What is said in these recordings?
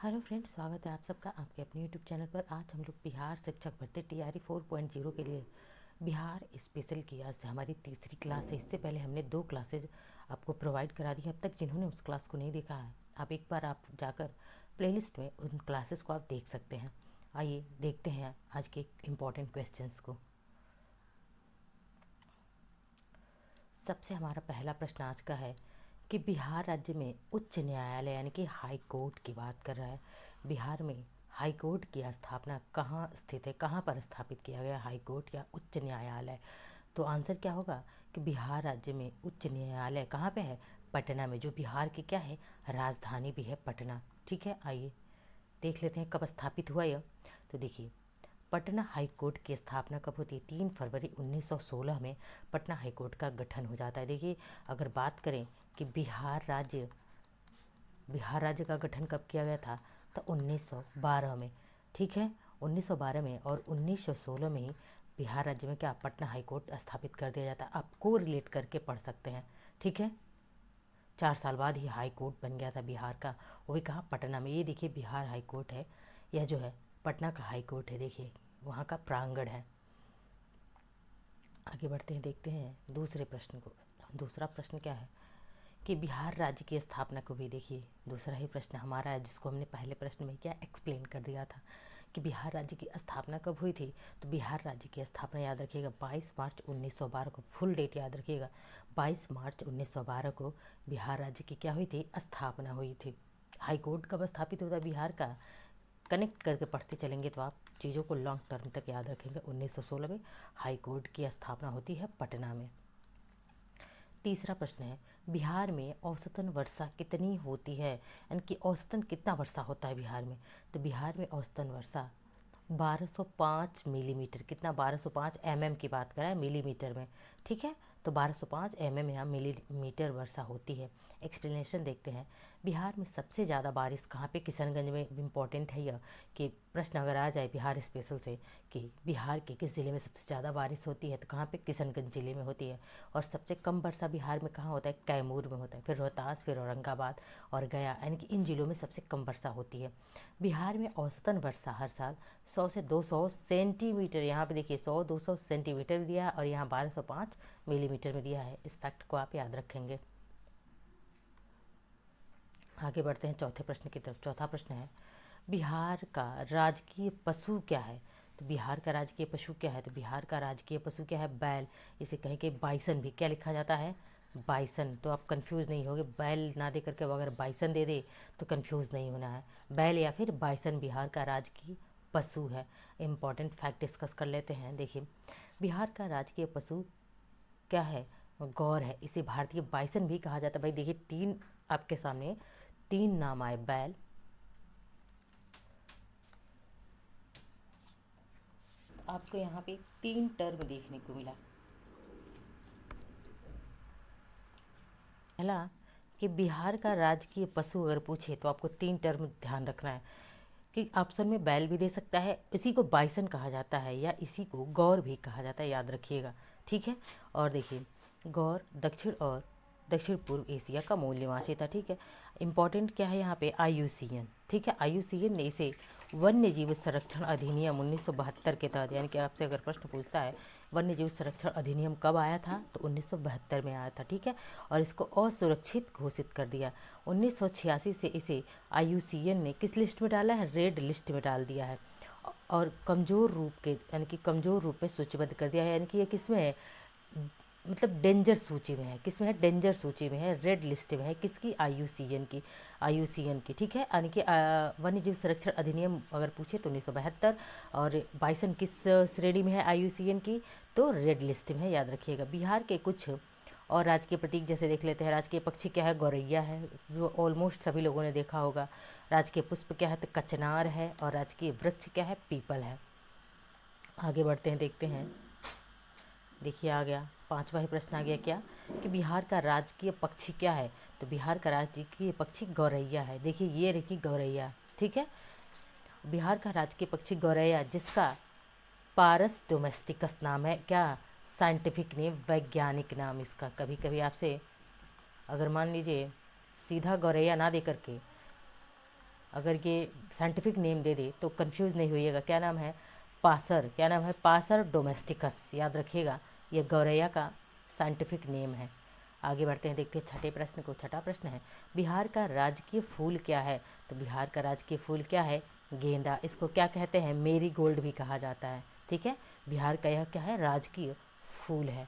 Hello friends, स्वागत है आप सबका आपके अपने यूट्यूब चैनल पर। आज हम लोग बिहार शिक्षक भर्ती टीआरई 4.0 के लिए बिहार स्पेशल की आज से हमारी तीसरी क्लास है। इससे पहले हमने 2 क्लासेज आपको प्रोवाइड करा दी है। अब तक जिन्होंने उस क्लास को नहीं देखा है, आप एक बार आप जाकर प्लेलिस्ट में उन क्लासेस को आप देख सकते हैं। आइए देखते हैं आज के इम्पॉर्टेंट क्वेश्चंस को। सबसे हमारा पहला प्रश्न आज का है कि बिहार राज्य में उच्च न्यायालय यानी कि हाई कोर्ट की बात कर रहा है। बिहार में हाई कोर्ट की स्थापना कहाँ स्थित है, कहाँ पर स्थापित किया गया हाई कोर्ट या उच्च न्यायालय? तो आंसर क्या होगा कि बिहार राज्य में उच्च न्यायालय कहाँ पे है? पटना में, जो बिहार की क्या है, राजधानी भी है पटना। ठीक है, आइए देख लेते हैं कब स्थापित हुआ यह। तो देखिए, पटना हाई कोर्ट की स्थापना कब होती है? 3 फरवरी 1916 में पटना हाई कोर्ट का गठन हो जाता है। देखिए, अगर बात करें कि बिहार राज्य का गठन कब किया गया था, तो 1912 में। ठीक है, 1912 में, और 1916 में ही बिहार राज्य में क्या पटना हाई कोर्ट स्थापित कर दिया जाता है। आप को रिलेट करके पढ़ सकते हैं। ठीक है, 4 साल बाद ही हाई कोर्ट बन गया था बिहार का, वो भी कहाँ, पटना में। ये देखिए बिहार हाई कोर्ट है, यह जो है पटना का हाई कोर्ट है। देखिए वहाँ का प्रांगण है। आगे बढ़ते हैं, देखते हैं दूसरे प्रश्न को। दूसरा प्रश्न क्या है कि बिहार राज्य की स्थापना को भी देखिए, दूसरा ही प्रश्न हमारा है जिसको हमने पहले प्रश्न में क्या एक्सप्लेन कर दिया था कि बिहार राज्य की स्थापना कब हुई थी। तो बिहार राज्य की स्थापना याद रखिएगा 22 मार्च 1912 को। फुल डेट याद रखिएगा, 22 मार्च 1912 को बिहार राज्य की क्या हुई थी, स्थापना हुई थी। हाई कोर्ट कब स्थापित होता है बिहार का, कनेक्ट करके पढ़ते चलेंगे तो आप चीज़ों को लॉन्ग टर्म तक याद रखेंगे। 1916 में हाई कोर्ट की स्थापना होती है पटना में। तीसरा प्रश्न है, बिहार में औसतन वर्षा कितनी होती है, यानी कि औसतन कितना वर्षा होता है बिहार में? तो बिहार में औसतन वर्षा 1205 मिलीमीटर। कितना? 1205 की बात करें मिलीमीटर में। ठीक है, तो 1205 यहाँ मिलीमीटर वर्षा होती है। एक्सप्लेनेशन देखते हैं। बिहार में सबसे ज़्यादा बारिश कहाँ पे? किशनगंज में। इम्पॉर्टेंट है यह कि प्रश्न अगर आ जाए बिहार स्पेशल से कि बिहार के किस ज़िले में सबसे ज़्यादा बारिश होती है, तो कहाँ पे? किशनगंज ज़िले में होती है। और सबसे कम वर्षा बिहार में कहाँ होता है? कैमूर में होता है। फिर रोहतास, फिर औरंगाबाद और गया, यानी कि इन जिलों में सबसे कम वर्षा होती है। बिहार में औसतन वर्षा हर साल 100 से 200 सेंटीमीटर, यहाँ पे देखिए 100-200 सेंटीमीटर दिया है, और यहाँ 1205 मिलीमीटर में दिया है। इस फैक्ट को आप याद रखेंगे। आगे बढ़ते हैं चौथे प्रश्न की तरफ। चौथा प्रश्न है, बिहार का राजकीय पशु क्या है? तो बिहार का राजकीय पशु क्या है? तो बिहार का राजकीय पशु क्या है? बैल। इसे कहीं के बाइसन भी क्या लिखा जाता है? बाइसन। तो आप कंफ्यूज नहीं होगे, बैल ना दे करके अगर बाइसन दे दे तो कंफ्यूज नहीं होना है। बैल या फिर बाइसन बिहार का राजकीय पशु है। इम्पॉर्टेंट फैक्ट डिस्कस कर लेते हैं। देखिए, बिहार का राजकीय पशु क्या है? गौर है। इसे भारतीय बाइसन भी कहा जाता है। भाई देखिए, 3 आपके सामने 3 नाम आए, बैल, आपको यहाँ पे 3 टर्म देखने को मिला। पहला कि बिहार का राजकीय पशु अगर पूछे तो आपको 3 टर्म ध्यान रखना है कि ऑप्शन में बैल भी दे सकता है, इसी को बाइसन कहा जाता है, या इसी को गौर भी कहा जाता है, याद रखिएगा। ठीक है, और देखिए गौर दक्षिण और दक्षिण पूर्व एशिया का मूल निवासी था। ठीक है, इंपॉर्टेंट क्या है यहाँ पे? आईयूसीएन। ठीक है, आईयूसीएन ने इसे वन्य जीव संरक्षण अधिनियम 1972 के तहत, यानी कि आपसे अगर प्रश्न पूछता है वन्य जीव संरक्षण अधिनियम कब आया था, तो 1972 में आया था। ठीक है, और इसको असुरक्षित घोषित कर दिया। 1986 से इसे आईयूसीएन ने किस लिस्ट में डाला है? रेड लिस्ट में डाल दिया है, और कमज़ोर रूप के, यानी कि कमज़ोर रूप में सूचीबद्ध कर दिया है। यानी कि ये किस में है, मतलब डेंजर सूची में है। किस में है? डेंजर सूची में है, रेड लिस्ट में है। किसकी? आईयूसीएन की। आईयूसीएन की। ठीक है, यानी कि वन्य जीव संरक्षण अधिनियम अगर पूछे तो 1972, और बाइसन किस श्रेणी में है आईयूसीएन की? तो रेड लिस्ट में है, याद रखिएगा। बिहार के कुछ और राजकीय प्रतीक जैसे देख लेते हैं। राजकीय पक्षी क्या है? गौरैया है, जो ऑलमोस्ट सभी लोगों ने देखा होगा। राजकीय पुष्प क्या है? तो कचनार है, और राजकीय वृक्ष क्या है? पीपल है। आगे बढ़ते हैं, देखते हैं। देखिए आ गया पांचवा ही प्रश्न, आ गया क्या कि बिहार का राजकीय पक्षी क्या है? तो बिहार का राजकीय पक्षी गौरैया है। देखिए ये रही गौरैया। ठीक है, बिहार का राजकीय पक्षी गौरैया, जिसका पारस डोमेस्टिकस नाम है। क्या? साइंटिफिक नेम, वैज्ञानिक नाम इसका। कभी कभी आपसे अगर मान लीजिए सीधा गौरैया ना दे करके अगर ये साइंटिफिक नेम दे दे तो कंफ्यूज नहीं होइएगा। क्या नाम है? पासर। क्या नाम है? पासर डोमेस्टिकस, याद रखिएगा, ये गौरैया का साइंटिफिक नेम है। आगे बढ़ते हैं, देखते हैं छठे प्रश्न को। छठा प्रश्न है, बिहार का राजकीय फूल क्या है? तो बिहार का राजकीय फूल क्या है? गेंदा। इसको क्या कहते हैं? मेरी गोल्ड भी कहा जाता है। ठीक है, बिहार का यह क्या है? राजकीय फूल है।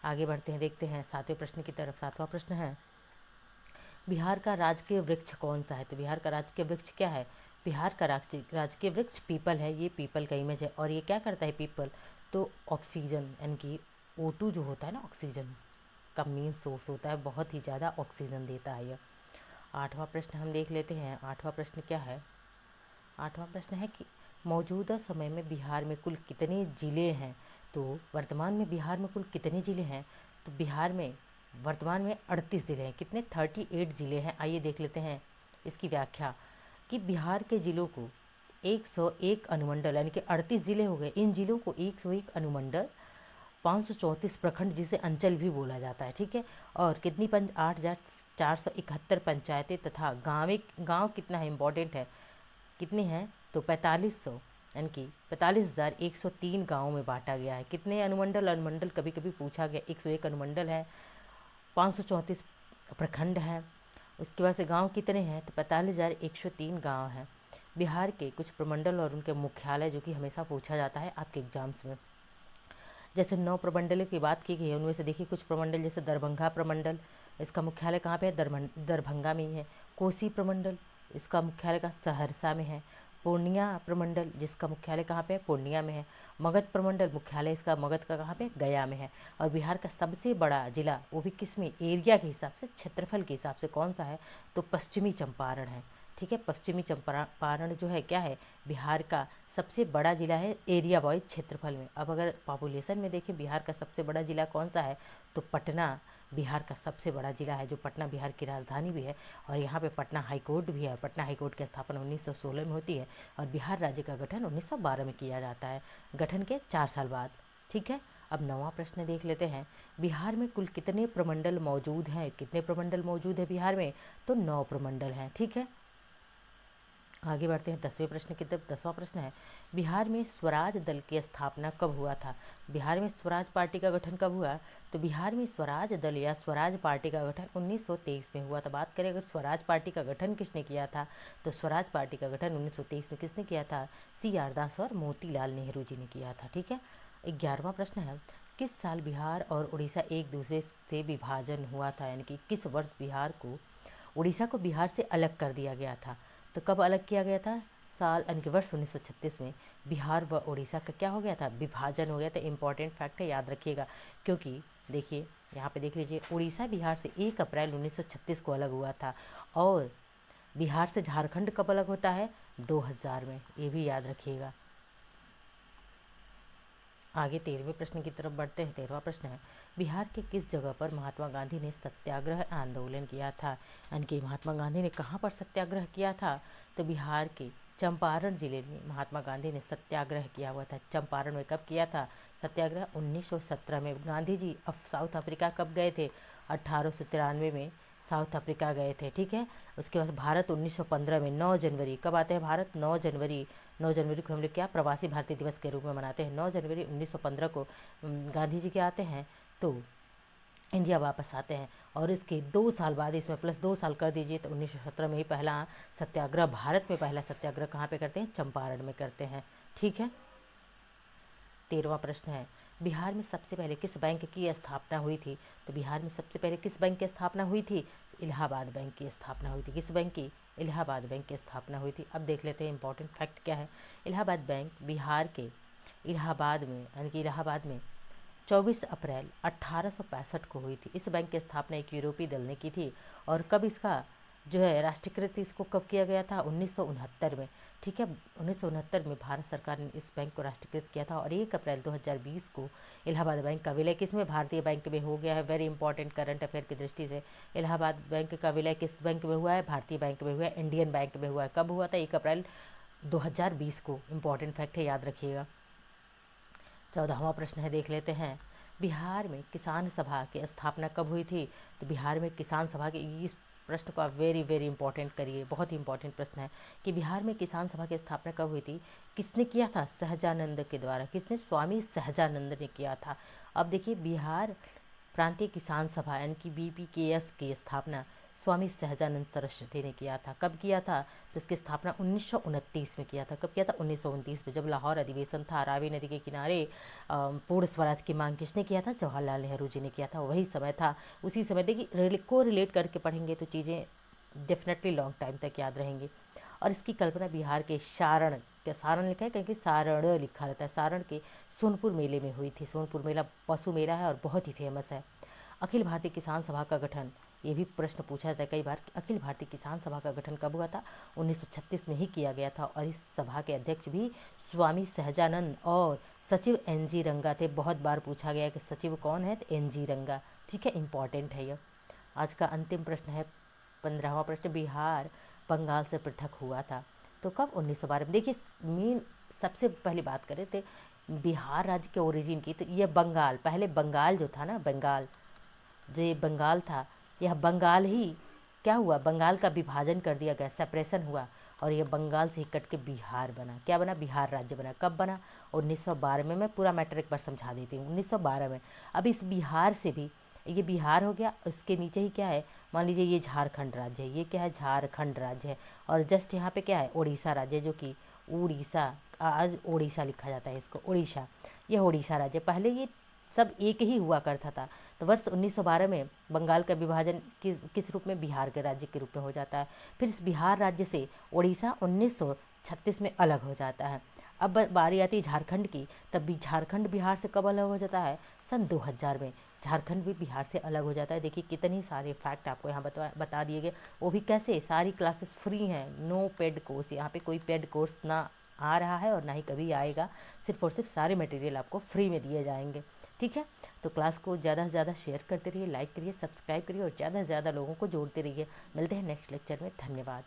आगे बढ़ते हैं, देखते हैं सातवें प्रश्न की तरफ। सातवां प्रश्न है, बिहार का राजकीय वृक्ष कौन सा है? तो बिहार का राजकीय वृक्ष क्या है? बिहार का राजकीय वृक्ष पीपल है। ये पीपल का इमेज है। और ये क्या करता है पीपल? तो ऑक्सीजन, यानी कि O2 जो होता है ना, ऑक्सीजन का मेन सोर्स होता है, बहुत ही ज़्यादा ऑक्सीजन देता है यह। आठवां प्रश्न हम देख लेते हैं। आठवां प्रश्न क्या है? आठवां प्रश्न है कि मौजूदा समय में बिहार में कुल कितने ज़िले हैं? तो वर्तमान में बिहार में कुल कितने ज़िले हैं? तो बिहार में वर्तमान में 38 ज़िले हैं। कितने? 38 ज़िले हैं। आइए देख लेते हैं इसकी व्याख्या कि बिहार के ज़िलों को 101 अनुमंडल, यानी कि 38 ज़िले हो गए। इन ज़िलों को 101 अनुमंडल, 534 प्रखंड, जिसे अंचल भी बोला जाता है। ठीक है, और कितनी 8,471 पंचायतें तथा गाँव कितना है? इम्पॉर्टेंट है, कितने हैं? तो 4500, यानी कि 45,103 गाँवों में बांटा गया है। कितने अनुमंडल? अनुमंडल कभी कभी पूछा गया। 101 अनुमंडल है, 534 प्रखंड हैं। उसके बाद से गांव कितने हैं? तो 45,103 गांव हैं। बिहार के कुछ प्रमंडल और उनके मुख्यालय, जो कि हमेशा पूछा जाता है आपके एग्जाम्स में। जैसे 9 प्रमंडलों की बात की गई है, उनमें से देखिए कुछ प्रमंडल, जैसे दरभंगा प्रमंडल, इसका मुख्यालय कहाँ पे है? दरभंगा में ही है। कोसी प्रमंडल, इसका मुख्यालय का सहरसा में है। पूर्णिया प्रमंडल, जिसका मुख्यालय कहाँ पे है? पूर्णिया में है। मगध प्रमंडल, मुख्यालय इसका मगध का कहाँ पे? गया में है। और बिहार का सबसे बड़ा जिला, वो भी किस में? एरिया के हिसाब से, क्षेत्रफल के हिसाब से, कौन सा है? तो पश्चिमी चंपारण है। ठीक है, पश्चिमी चंपारण जो है क्या है? बिहार का सबसे बड़ा जिला है एरिया वाइज, क्षेत्रफल में। अब अगर पॉपुलेशन में देखें बिहार का सबसे बड़ा जिला कौन सा है? तो पटना बिहार का सबसे बड़ा जिला है, जो पटना बिहार की राजधानी भी है। और यहाँ पे पटना हाई कोर्ट भी है। पटना हाई कोर्ट की स्थापना 1916 में होती है और बिहार राज्य का गठन 1912 में किया जाता है, गठन के 4 साल बाद। ठीक है, अब 9वां प्रश्न देख लेते हैं। बिहार में कुल कितने प्रमंडल मौजूद हैं? कितने प्रमंडल मौजूद है बिहार में? तो 9 प्रमंडल हैं। ठीक है, आगे बढ़ते हैं 10वें प्रश्न की तरफ। 10वां प्रश्न है, बिहार में स्वराज दल की स्थापना कब हुआ था? बिहार में स्वराज पार्टी का गठन कब हुआ? तो बिहार में स्वराज दल या स्वराज पार्टी का गठन 1923 में हुआ था। बात करें अगर स्वराज पार्टी का गठन किसने किया था, तो स्वराज पार्टी का गठन 1923 में किसने किया था? CR दास और मोतीलाल नेहरू जी ने किया था। ठीक है, 11वां प्रश्न है, किस साल बिहार और उड़ीसा एक दूसरे से विभाजन हुआ था? यानी कि किस वर्ष बिहार को, उड़ीसा को बिहार से अलग कर दिया गया था? तो कब अलग किया गया था? साल, यानी कि वर्ष 1936 में बिहार व उड़ीसा का क्या हो गया था? विभाजन हो गया था। इंपॉर्टेंट फैक्ट है, याद रखिएगा। क्योंकि देखिए यहाँ पे देख लीजिए, उड़ीसा बिहार से 1 अप्रैल 1936 को अलग हुआ था और बिहार से झारखंड कब अलग होता है? 2000 में। ये भी याद रखिएगा। आगे 13वें प्रश्न की तरफ बढ़ते हैं। 13वां प्रश्न है, बिहार के किस जगह पर महात्मा गांधी ने सत्याग्रह आंदोलन किया था? यानी कि महात्मा गांधी ने कहाँ पर सत्याग्रह किया था? तो बिहार के चंपारण जिले में महात्मा गांधी ने सत्याग्रह किया हुआ था। चंपारण में कब किया था सत्याग्रह? 1917 में। गांधी जी साउथ अफ्रीका कब गए थे? 1893 में साउथ अफ्रीका गए थे। ठीक है, उसके बाद भारत 1915 में 9 जनवरी, कब आते हैं भारत? 9 जनवरी। 9 जनवरी को हम लोग क्या प्रवासी भारतीय दिवस के रूप में मनाते हैं। 9 जनवरी 1915 को गांधी जी क्या आते हैं? तो इंडिया वापस आते हैं। और इसके 2 साल बाद, इसमें प्लस 2 साल कर दीजिए, तो 1917 में ही पहला सत्याग्रह, भारत में पहला सत्याग्रह कहाँ पे करते हैं? चंपारण में करते हैं। ठीक है, 13वां प्रश्न है, बिहार में सबसे पहले किस बैंक की स्थापना हुई थी? तो बिहार में सबसे पहले किस बैंक की स्थापना हुई थी? इलाहाबाद बैंक की स्थापना हुई थी। किस बैंक की? इलाहाबाद बैंक की स्थापना हुई थी। अब देख लेते हैं इंपॉर्टेंट फैक्ट क्या है। इलाहाबाद बैंक बिहार के इलाहाबाद में, यानी कि इलाहाबाद में 24 अप्रैल 1865 को हुई थी। इस बैंक की स्थापना एक यूरोपीय दल ने की थी। और कब इसका जो है राष्ट्रीयकृत, इसको कब किया गया था? 1969 में। ठीक है, 1969 में भारत सरकार ने इस बैंक को राष्ट्रीयकृत किया था। और 1 अप्रैल 2020 को इलाहाबाद बैंक का विलय किस में? भारतीय बैंक में हो गया है। वेरी इंपॉर्टेंट करंट अफेयर की दृष्टि से, इलाहाबाद बैंक का विलय किस बैंक में हुआ है? भारतीय बैंक में हुआ है, इंडियन बैंक में हुआ है। कब हुआ था? 1 अप्रैल 2020 को। इंपॉर्टेंट फैक्ट है, याद रखिएगा। 14वां प्रश्न है, देख लेते हैं। बिहार में किसान सभा की स्थापना कब हुई थी? तो बिहार में किसान सभा की, इस प्रश्न को आप वेरी वेरी इंपॉर्टेंट करिए, बहुत ही इंपॉर्टेंट प्रश्न है कि बिहार में किसान सभा की स्थापना कब हुई थी? किसने किया था? सहजानंद के द्वारा। किसने? स्वामी सहजानंद ने किया था। अब देखिए, बिहार प्रांतीय किसान सभा यानी कि BPKS की स्थापना स्वामी सहजानंद सरस्वती ने किया था। कब किया था? तो इसकी स्थापना 1929 में किया था। कब किया था? 1929 में, जब लाहौर अधिवेशन था, रावी नदी के किनारे पूर्ण स्वराज की मांग किसने किया था? जवाहरलाल नेहरू जी ने किया था। वही समय था, उसी समय। देखिए, को रिलेट करके पढ़ेंगे तो चीज़ें डेफिनेटली लॉन्ग टाइम तक याद रहेंगी। और इसकी कल्पना बिहार के सारण, क्या सारण लिखा है? क्योंकि सारण लिखा रहता है, सारण के सोनपुर मेले में हुई थी। सोनपुर मेला पशु मेला है और बहुत ही फेमस है। अखिल भारतीय किसान सभा का गठन, ये भी प्रश्न पूछा जाता है कई बार। अखिल भारतीय किसान सभा का गठन कब हुआ था? 1936 में ही किया गया था। और इस सभा के अध्यक्ष भी स्वामी सहजानंद और सचिव NG रंगा थे। बहुत बार पूछा गया कि सचिव कौन है? तो NG रंगा। ठीक है, इंपॉर्टेंट है यह। आज का अंतिम प्रश्न है 15वां प्रश्न। बिहार बंगाल से पृथक हुआ था तो कब? 1912 में। देखिए, मेन सबसे पहली बात करें तो बिहार राज्य के ओरिजिन की, तो ये बंगाल, पहले बंगाल जो था ना, बंगाल जो ये बंगाल था, यह बंगाल ही क्या हुआ? बंगाल का विभाजन कर दिया गया, सेपरेशन हुआ और ये बंगाल से ही कट के बिहार बना। क्या बना? बिहार राज्य बना। कब बना? 1912 में। मैं पूरा मैटर एक बार समझा देती हूँ। 1912 में। अब इस बिहार से भी, ये बिहार हो गया, उसके नीचे ही क्या है? मान लीजिए ये झारखंड राज्य है, ये क्या है? झारखंड राज्य है। और जस्ट यहाँ पे क्या है? उड़ीसा राज्य, जो कि उड़ीसा, आज उड़ीसा लिखा जाता है इसको, उड़ीसा। ये उड़ीसा राज्य, पहले ये सब एक ही हुआ करता था। तो वर्ष 1912 में बंगाल का विभाजन किस रूप में? बिहार के राज्य के रूप में हो जाता है। फिर इस बिहार राज्य से उड़ीसा 1936 में अलग हो जाता है। अब बारी आती है झारखंड की, तब भी झारखंड बिहार से कब अलग हो जाता है? सन 2000 में झारखंड भी बिहार से अलग हो जाता है। देखिए, कितनी सारे फैक्ट आपको यहाँ बता दिए गए, वो भी कैसे? सारी क्लासेस फ्री हैं, नो पेड कोर्स। यहाँ पे कोई पेड कोर्स ना आ रहा है और ना ही कभी आएगा। सिर्फ और सिर्फ सारे मटेरियल आपको फ्री में दिए जाएंगे। ठीक है, तो क्लास को ज़्यादा से ज़्यादा शेयर करते रहिए, लाइक करिए, सब्सक्राइब करिए और ज़्यादा से ज़्यादा लोगों को जोड़ते रहिए। मिलते हैं नेक्स्ट लेक्चर में। धन्यवाद।